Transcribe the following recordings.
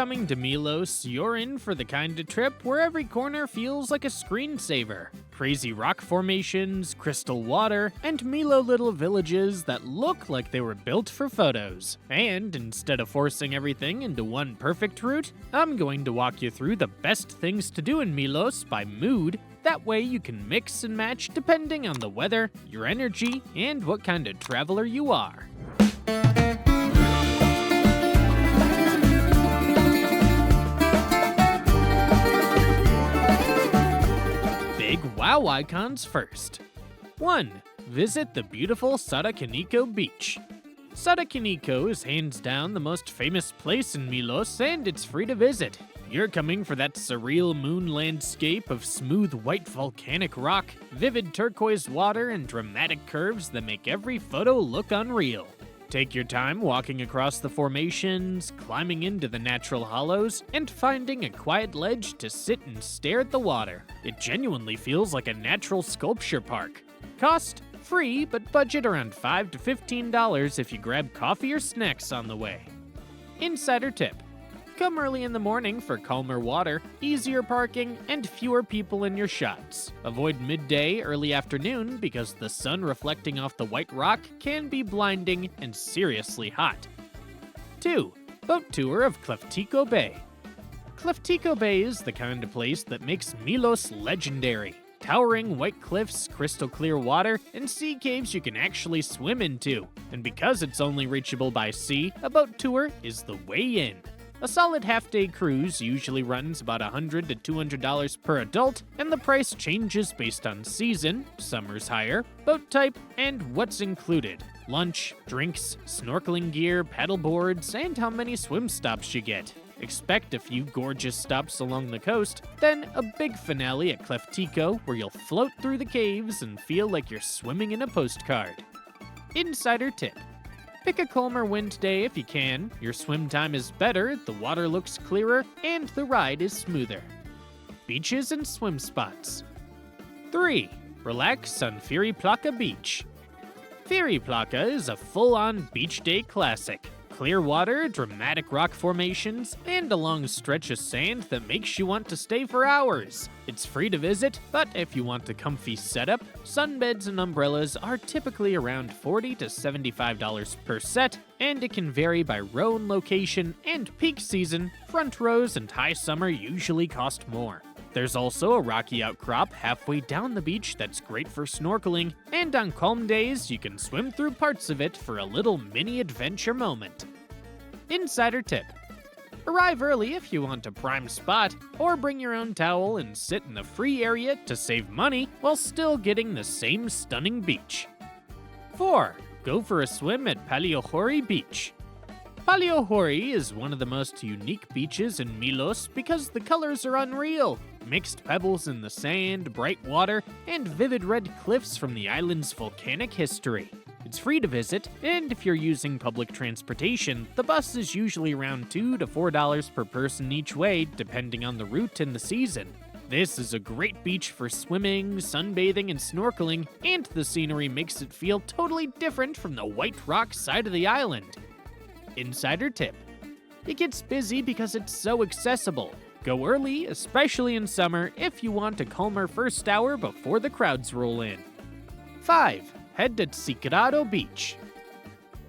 coming to Milos, you're in for the kind of trip where every corner feels like a screensaver. Crazy rock formations, crystal water, and Milo little villages that look like they were built for photos. And instead of forcing everything into one perfect route, I'm going to walk you through the best things to do in Milos by mood. That way you can mix and match depending on the weather, your energy, and what kind of traveler you are. Big wow icons first. 1. Visit the beautiful Sarakiniko Beach. Sarakiniko is hands down the most famous place in Milos, and it's free to visit. You're coming for that surreal moon landscape of smooth white volcanic rock, vivid turquoise water, and dramatic curves that make every photo look unreal. Take your time walking across the formations, climbing into the natural hollows, and finding a quiet ledge to sit and stare at the water. It genuinely feels like a natural sculpture park. Cost? Free, but budget around $5 to $15 if you grab coffee or snacks on the way. Insider tip. Come early in the morning for calmer water, easier parking, and fewer people in your shots. Avoid midday, early afternoon because the sun reflecting off the white rock can be blinding and seriously hot. 2. Boat tour of Kleftiko Bay. Kleftiko Bay is the kind of place that makes Milos legendary. Towering white cliffs, crystal clear water, and sea caves you can actually swim into. And because it's only reachable by sea, a boat tour is the way in. A solid half-day cruise usually runs about $100 to $200 per adult, and the price changes based on season, summer's higher, boat type, and what's included. Lunch, drinks, snorkeling gear, paddle boards, and how many swim stops you get. Expect a few gorgeous stops along the coast, then a big finale at Kleftiko where you'll float through the caves and feel like you're swimming in a postcard. Insider tip. Pick a calmer wind day if you can. Your swim time is better, the water looks clearer, and the ride is smoother. Beaches and swim spots. 3. Relax on Fyriplaka Beach. Fyriplaka is a full-on beach day classic. Clear water, dramatic rock formations, and a long stretch of sand that makes you want to stay for hours. It's free to visit, but if you want a comfy setup, sunbeds and umbrellas are typically around $40 to $75 per set, and it can vary by row and location, and peak season, front rows and high summer usually cost more. There's also a rocky outcrop halfway down the beach that's great for snorkeling, and on calm days you can swim through parts of it for a little mini adventure moment. Insider tip. Arrive early if you want a prime spot, or bring your own towel and sit in the free area to save money while still getting the same stunning beach. 4. Go for a swim at Paleochori Beach. Paleochori is one of the most unique beaches in Milos because the colors are unreal. Mixed pebbles in the sand, bright water, and vivid red cliffs from the island's volcanic history. It's free to visit, and if you're using public transportation, the bus is usually around $2 to $4 per person each way, depending on the route and the season. This is a great beach for swimming, sunbathing, and snorkeling, and the scenery makes it feel totally different from the white rock side of the island. Insider tip. It gets busy because it's so accessible. Go early, especially in summer, if you want a calmer first hour before the crowds roll in. 5. Head to Tsigrado Beach.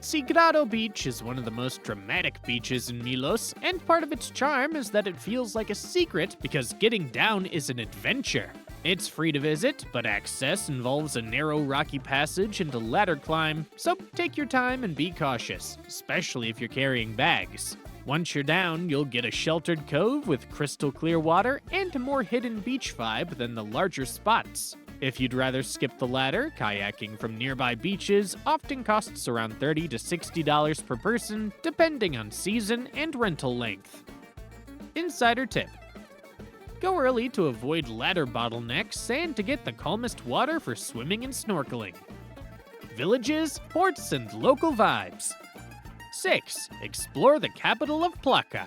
Tsigrado Beach is one of the most dramatic beaches in Milos, and part of its charm is that it feels like a secret because getting down is an adventure. It's free to visit, but access involves a narrow rocky passage and a ladder climb, so take your time and be cautious, especially if you're carrying bags. Once you're down, you'll get a sheltered cove with crystal clear water and a more hidden beach vibe than the larger spots. If you'd rather skip the ladder, kayaking from nearby beaches often costs around $30 to $60 per person, depending on season and rental length. Insider tip. Go early to avoid ladder bottlenecks and to get the calmest water for swimming and snorkeling. Villages, ports, and local vibes. 6. Explore the capital of Plaka.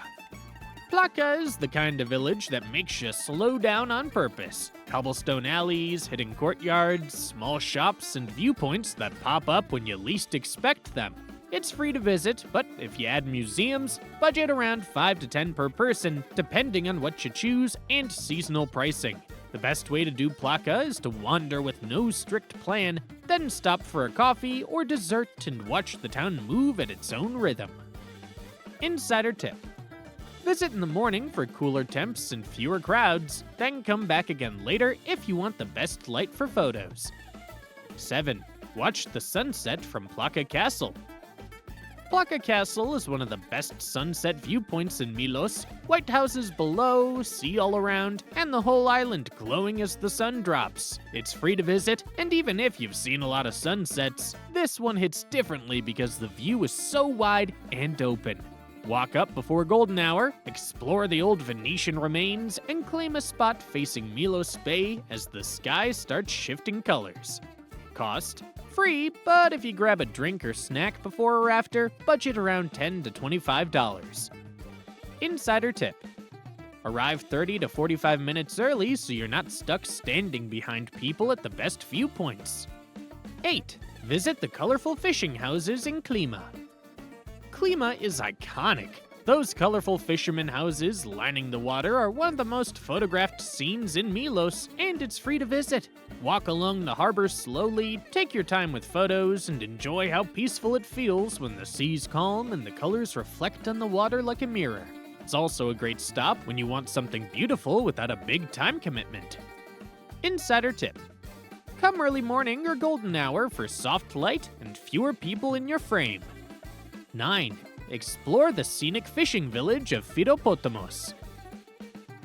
Plaka is the kind of village that makes you slow down on purpose. Cobblestone alleys, hidden courtyards, small shops, and viewpoints that pop up when you least expect them. It's free to visit, but if you add museums, budget around 5 to 10 per person, depending on what you choose and seasonal pricing. The best way to do Plaka is to wander with no strict plan, then stop for a coffee or dessert and watch the town move at its own rhythm. Insider tip: visit in the morning for cooler temps and fewer crowds, then come back again later if you want the best light for photos. 7. Watch the sunset from Plaka Castle. Plaka Castle is one of the best sunset viewpoints in Milos. White houses below, sea all around, and the whole island glowing as the sun drops. It's free to visit, and even if you've seen a lot of sunsets, this one hits differently because the view is so wide and open. Walk up before golden hour, explore the old Venetian remains, and claim a spot facing Milos Bay as the sky starts shifting colors. Cost: free, but if you grab a drink or snack before or after, budget around $10 to $25. Insider tip: arrive 30 to 45 minutes early so you're not stuck standing behind people at the best viewpoints. 8. Visit the colorful fishing houses in Klima. Klima is iconic. Those colorful fishermen houses lining the water are one of the most photographed scenes in Milos, and it's free to visit. Walk along the harbor slowly, take your time with photos, and enjoy how peaceful it feels when the sea's calm and the colors reflect on the water like a mirror. It's also a great stop when you want something beautiful without a big time commitment. Insider tip: come early morning or golden hour for soft light and fewer people in your frame. 9. Explore the scenic fishing village of Firopotamos.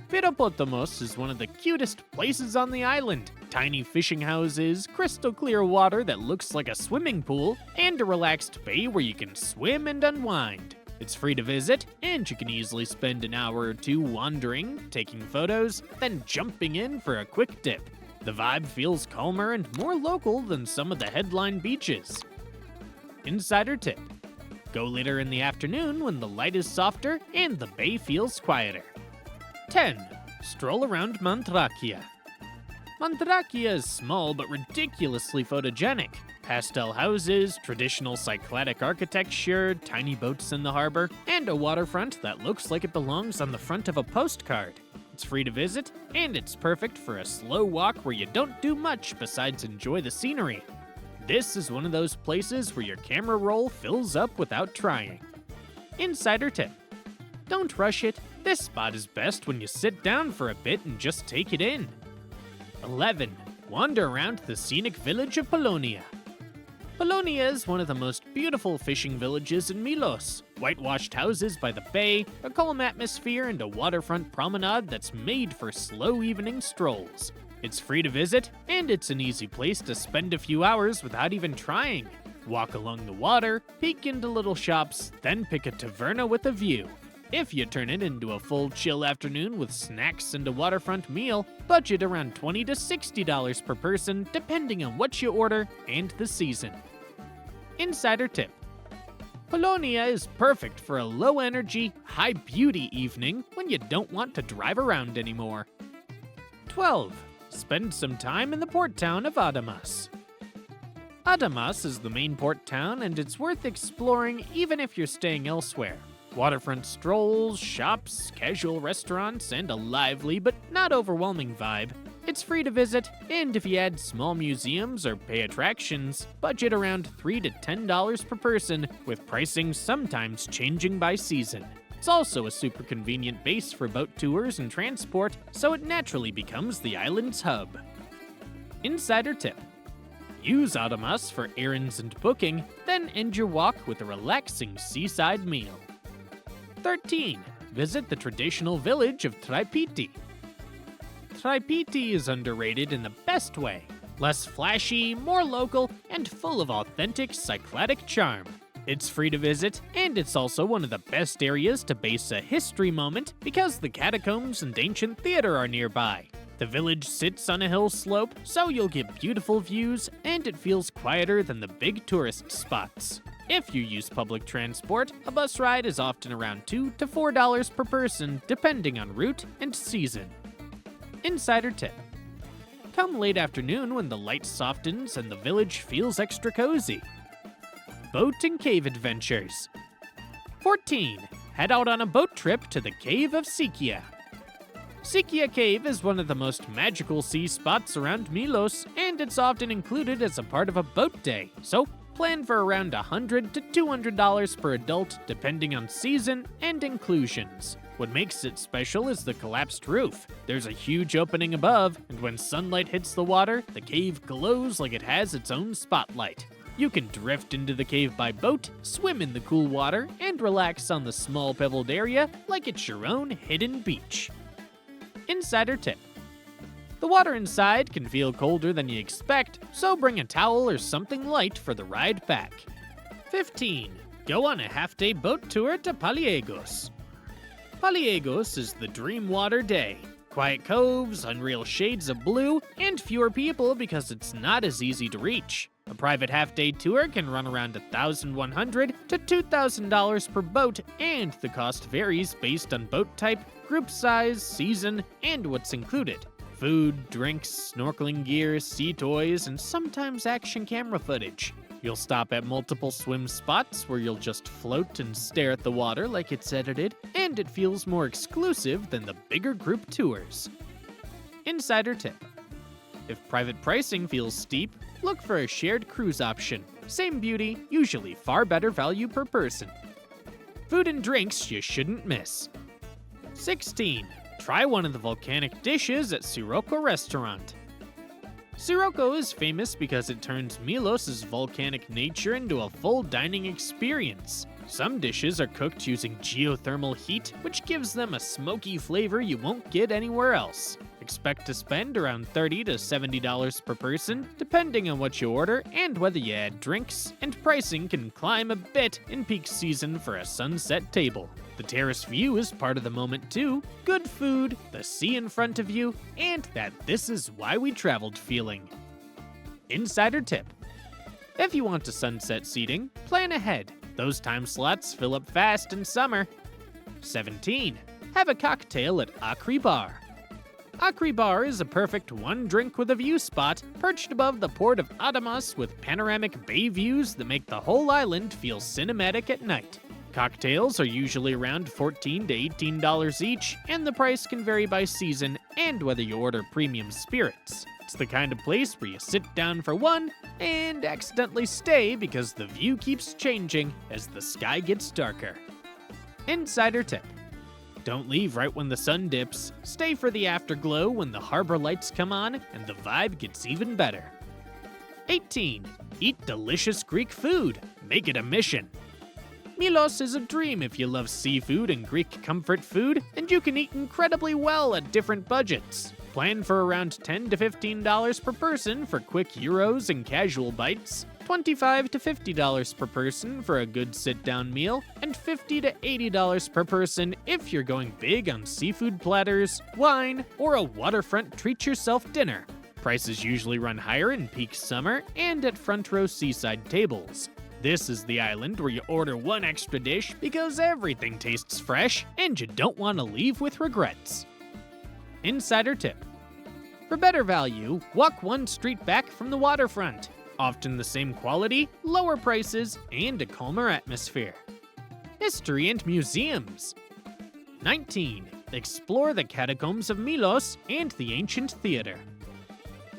Firopotamos is one of the cutest places on the island. Tiny fishing houses, crystal clear water that looks like a swimming pool, and a relaxed bay where you can swim and unwind. It's free to visit, and you can easily spend an hour or two wandering, taking photos, then jumping in for a quick dip. The vibe feels calmer and more local than some of the headline beaches. Insider tip: go later in the afternoon when the light is softer and the bay feels quieter. 10. Stroll around Mandrakia. Mandrakia is small but ridiculously photogenic. Pastel houses, traditional Cycladic architecture, tiny boats in the harbor, and a waterfront that looks like it belongs on the front of a postcard. It's free to visit, and it's perfect for a slow walk where you don't do much besides enjoy the scenery. This is one of those places where your camera roll fills up without trying. Insider tip: don't rush it. This spot is best when you sit down for a bit and just take it in. 11. Wander around the scenic village of Pollonia. Pollonia is one of the most beautiful fishing villages in Milos. Whitewashed houses by the bay, a calm atmosphere, and a waterfront promenade that's made for slow evening strolls. It's free to visit, and it's an easy place to spend a few hours without even trying. Walk along the water, peek into little shops, then pick a taverna with a view. If you turn it into a full chill afternoon with snacks and a waterfront meal, budget around $20 to $60 per person depending on what you order and the season. Insider tip: Pollonia is perfect for a low-energy, high-beauty evening when you don't want to drive around anymore. 12. Spend some time in the port town of Adamas. Adamas is the main port town, and it's worth exploring even if you're staying elsewhere. Waterfront strolls, shops, casual restaurants, and a lively but not overwhelming vibe. It's free to visit, and if you add small museums or pay attractions, budget around $3 to $10 per person, with pricing sometimes changing by season. It's also a super convenient base for boat tours and transport, so it naturally becomes the island's hub. Insider tip: use Adamas for errands and booking, then end your walk with a relaxing seaside meal. 13. Visit the traditional village of Traipiti. Traipiti is underrated in the best way. Less flashy, more local, and full of authentic Cycladic charm. It's free to visit, and it's also one of the best areas to base a history moment because the catacombs and ancient theater are nearby. The village sits on a hill slope, so you'll get beautiful views, and it feels quieter than the big tourist spots. If you use public transport, a bus ride is often around $2 to $4 per person, depending on route and season. Insider tip: come late afternoon when the light softens and the village feels extra cozy. boat and cave adventures. 14. Head out on a boat trip to the Cave of Sikia. Sikia Cave is one of the most magical sea spots around Milos, and it's often included as a part of a boat day, so plan for around $100 to $200 per adult depending on season and inclusions. What makes it special is the collapsed roof. There's a huge opening above, and when sunlight hits the water, the cave glows like it has its own spotlight. You can drift into the cave by boat, swim in the cool water, and relax on the small pebbled area like it's your own hidden beach. Insider tip. The water inside can feel colder than you expect, so bring a towel or something light for the ride back. 15. Go on a half-day boat tour to Poliegos. Poliegos is the dream water day. Quiet coves, unreal shades of blue, and fewer people because it's not as easy to reach. A private half-day tour can run around $1,100 to $2,000 per boat, and the cost varies based on boat type, group size, season, and what's included. Food, drinks, snorkeling gear, sea toys, and sometimes action camera footage. You'll stop at multiple swim spots where you'll just float and stare at the water like it's edited, and it feels more exclusive than the bigger group tours. Insider tip. If private pricing feels steep, look for a shared cruise option. Same beauty, usually far better value per person. Food and drinks you shouldn't miss. 16. Try one of the volcanic dishes at Sirocco restaurant. Sirocco is famous because it turns Milos' volcanic nature into a full dining experience. Some dishes are cooked using geothermal heat, which gives them a smoky flavor you won't get anywhere else. Expect to spend around $30 to $70 per person, depending on what you order and whether you add drinks, and pricing can climb a bit in peak season for a sunset table. The terrace view is part of the moment too. Good food, the sea in front of you, and that this is why we traveled feeling. Insider tip. If you want a sunset seating, plan ahead. Those time slots fill up fast in summer. 17. Have a cocktail at Akri Bar. Akri Bar is a perfect one drink with a view spot perched above the port of Adamas with panoramic bay views that make the whole island feel cinematic at night. Cocktails are usually around $14 to $18 each, and the price can vary by season and whether you order premium spirits. It's the kind of place where you sit down for one and accidentally stay because the view keeps changing as the sky gets darker. Insider tip. Don't leave right when the sun dips. Stay for the afterglow when the harbor lights come on and the vibe gets even better. 18. Eat delicious Greek food. Make it a mission. Milos is a dream if you love seafood and Greek comfort food, and you can eat incredibly well at different budgets. Plan for around $10 to $15 per person for quick gyros and casual bites, $25 to $50 per person for a good sit-down meal, and $50 to $80 per person if you're going big on seafood platters, wine, or a waterfront treat-yourself dinner. Prices usually run higher in peak summer and at front-row seaside tables. This is the island where you order one extra dish because everything tastes fresh and you don't want to leave with regrets. Insider tip. For better value, walk one street back from the waterfront. Often the same quality, lower prices, and a calmer atmosphere. History and museums. 19. Explore the Catacombs of Milos and the ancient theater.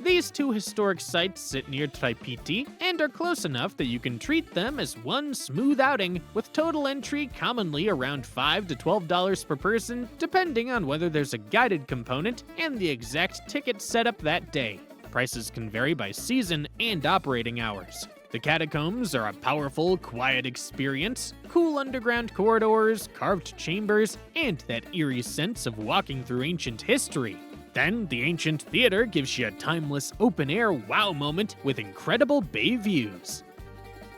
These two historic sites sit near Tripiti and are close enough that you can treat them as one smooth outing, with total entry commonly around $5 to $12 per person, depending on whether there's a guided component and the exact ticket setup that day. Prices can vary by season and operating hours. The catacombs are a powerful, quiet experience, cool underground corridors, carved chambers, and that eerie sense of walking through ancient history. Then, the ancient theater gives you a timeless open-air wow moment with incredible bay views.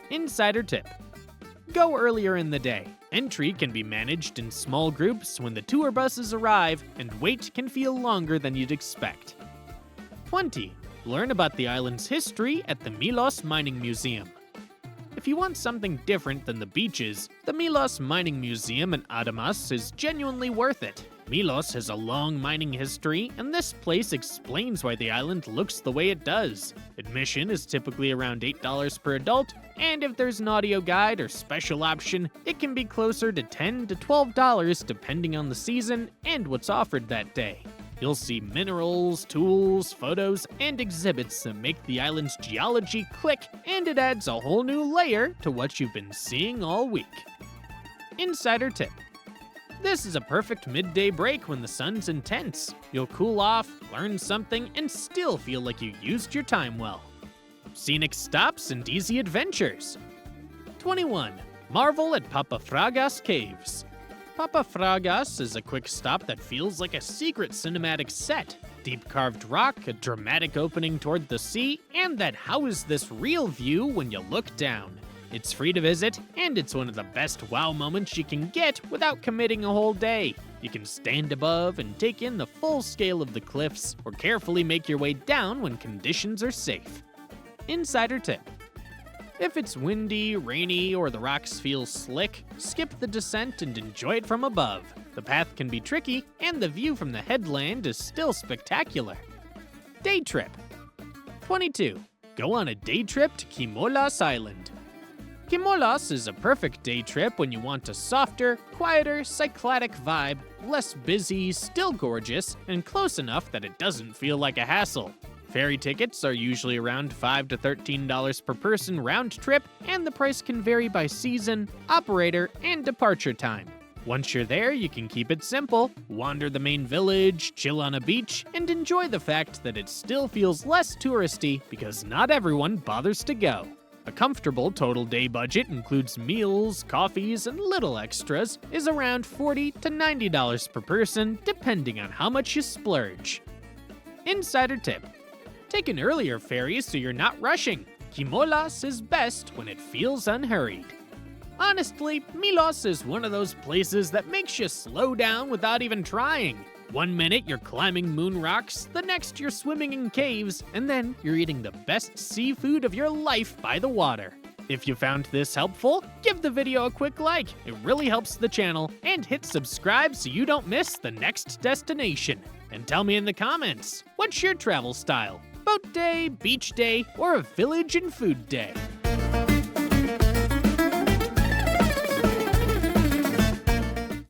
Insider tip. Go earlier in the day. Entry can be managed in small groups when the tour buses arrive, and wait can feel longer than you'd expect. 20. Learn about the island's history at the Milos Mining Museum. If you want something different than the beaches, the Milos Mining Museum in Adamas is genuinely worth it. Milos has a long mining history, and this place explains why the island looks the way it does. Admission is typically around $8 per adult, and if there's an audio guide or special option, it can be closer to $10 to $12 depending on the season and what's offered that day. You'll see minerals, tools, photos, and exhibits that make the island's geology click, and it adds a whole new layer to what you've been seeing all week. Insider tip. This is a perfect midday break when the sun's intense. You'll cool off, learn something, and still feel like you used your time well. Scenic stops and easy adventures. 21. Marvel at Papafragas Caves. Papafragas is a quick stop that feels like a secret cinematic set. Deep carved rock, a dramatic opening toward the sea, and that how is this real view when you look down. It's free to visit, and it's one of the best wow moments you can get without committing a whole day. You can stand above and take in the full scale of the cliffs, or carefully make your way down when conditions are safe. Insider tip. If it's windy, rainy, or the rocks feel slick, skip the descent and enjoy it from above. The path can be tricky, and the view from the headland is still spectacular. Day trip. 22. Go on a day trip to Kimolos Island. Kimolos is a perfect day trip when you want a softer, quieter, cycladic vibe, less busy, still gorgeous, and close enough that it doesn't feel like a hassle. Ferry tickets are usually around $5 to $13 per person round trip, and the price can vary by season, operator, and departure time. Once you're there, you can keep it simple, wander the main village, chill on a beach, and enjoy the fact that it still feels less touristy because not everyone bothers to go. A comfortable total day budget includes meals, coffees, and little extras, is around $40 to $90 per person, depending on how much you splurge. Insider tip. Take an earlier ferry so you're not rushing. Kimolos is best when it feels unhurried. Honestly, Milos is one of those places that makes you slow down without even trying. One minute you're climbing moon rocks, the next you're swimming in caves, and then you're eating the best seafood of your life by the water. If you found this helpful, give the video a quick like. It really helps the channel, and hit subscribe so you don't miss the next destination. And tell me in the comments, what's your travel style? Boat day, beach day, or a village and food day?